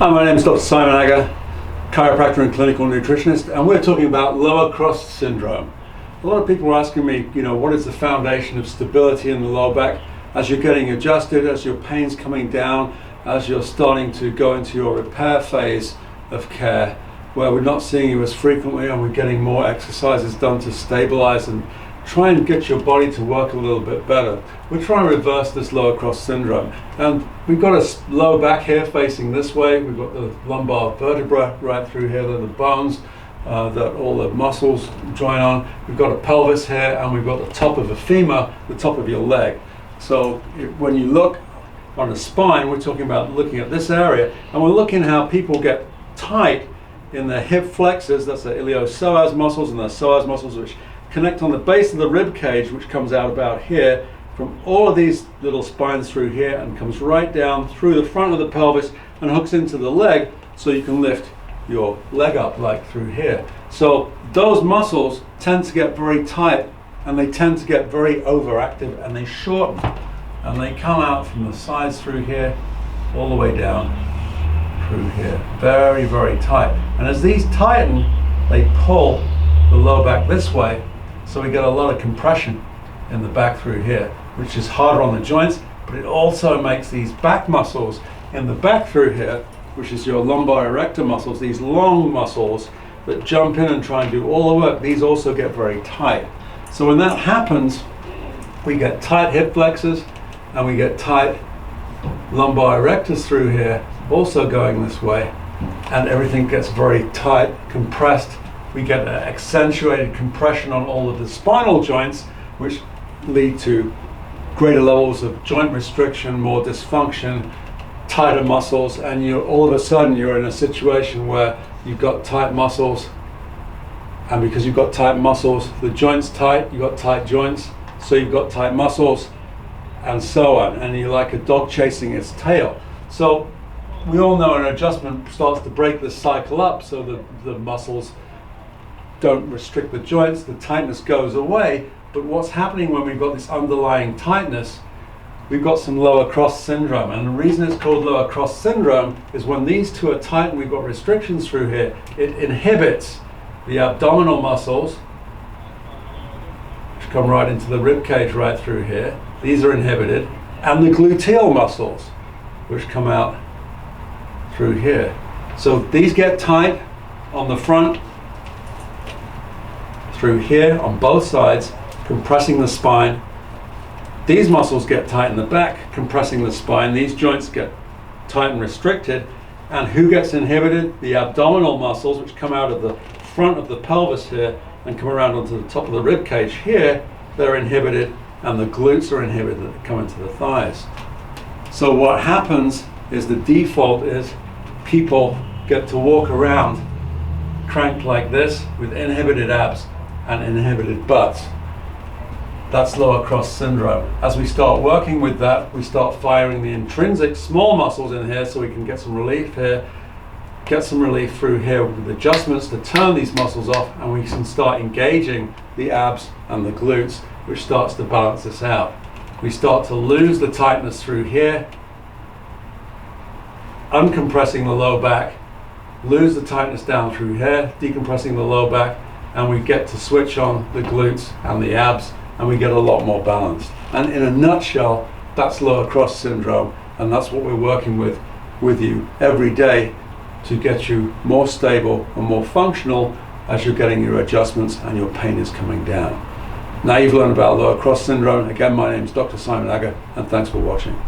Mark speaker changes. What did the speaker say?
Speaker 1: Hi, my name is Dr. Simon Agger, chiropractor and clinical nutritionist, and we're talking about lower cross syndrome. A lot of people are asking me, what is the foundation of stability in the lower back as you're getting adjusted, as your pain's coming down, as you're starting to go into your repair phase of care, where we're not seeing you as frequently and we're getting more exercises done to stabilize and try and get your body to work a little bit better. We're trying to reverse this lower cross syndrome. And we've got a lower back here facing this way. We've got the lumbar vertebra right through here, the bones that all the muscles join on. We've got a pelvis here, and we've got the top of the femur, the top of your leg. So when you look on the spine, we're talking about looking at this area, and we're looking how people get tight in their hip flexors. That's the iliopsoas muscles, and the psoas muscles, which connect on the base of the rib cage, which comes out about here from all of these little spines through here and comes right down through the front of the pelvis and hooks into the leg, so you can lift your leg up like through here. So those muscles tend to get very tight, and they tend to get very overactive, and they shorten, and they come out from the sides through here all the way down through here. Very, very tight. And as these tighten, they pull the lower back this way, so we get a lot of compression in the back through here, which is harder on the joints, but it also makes these back muscles in the back through here, which is your lumbar erector muscles, these long muscles that jump in and try and do all the work, these also get very tight. So when that happens, we get tight hip flexors and we get tight lumbar erectors through here, also going this way, and everything gets very tight, compressed. We get an accentuated compression on all of the spinal joints, which lead to greater levels of joint restriction, more dysfunction, tighter muscles, and all of a sudden you're in a situation where you've got tight muscles, and because you've got tight muscles, the joint's tight, you've got tight joints, so you've got tight muscles, and so on, and you're like a dog chasing its tail. So we all know an adjustment starts to break this cycle up, so the muscles don't restrict the joints, the tightness goes away. But what's happening when we've got this underlying tightness, we've got some lower cross syndrome. And the reason it's called lower cross syndrome is when these two are tight and we've got restrictions through here, it inhibits the abdominal muscles, which come right into the rib cage right through here. These are inhibited, and the gluteal muscles, which come out through here. So these get tight on the front, through here on both sides, compressing the spine. These muscles get tight in the back, compressing the spine. These joints get tight and restricted. And who gets inhibited? The abdominal muscles, which come out of the front of the pelvis here and come around onto the top of the rib cage here. They're inhibited, and the glutes are inhibited that come into the thighs. So what happens is the default is people get to walk around cranked like this with inhibited abs and inhibited butts. That's lower cross syndrome. As we start working with that, we start firing the intrinsic small muscles in here, so we can get some relief here, get some relief through here with adjustments to turn these muscles off, and we can start engaging the abs and the glutes, which starts to balance this out. We start to lose the tightness through here, uncompressing the lower back, lose the tightness down through here, decompressing the lower back, and we get to switch on the glutes and the abs, and we get a lot more balanced. And in a nutshell, that's lower cross syndrome, and that's what we're working with you every day to get you more stable and more functional as you're getting your adjustments and your pain is coming down. Now you've learned about lower cross syndrome. Again, my name is Dr. Simon Agger, and thanks for watching.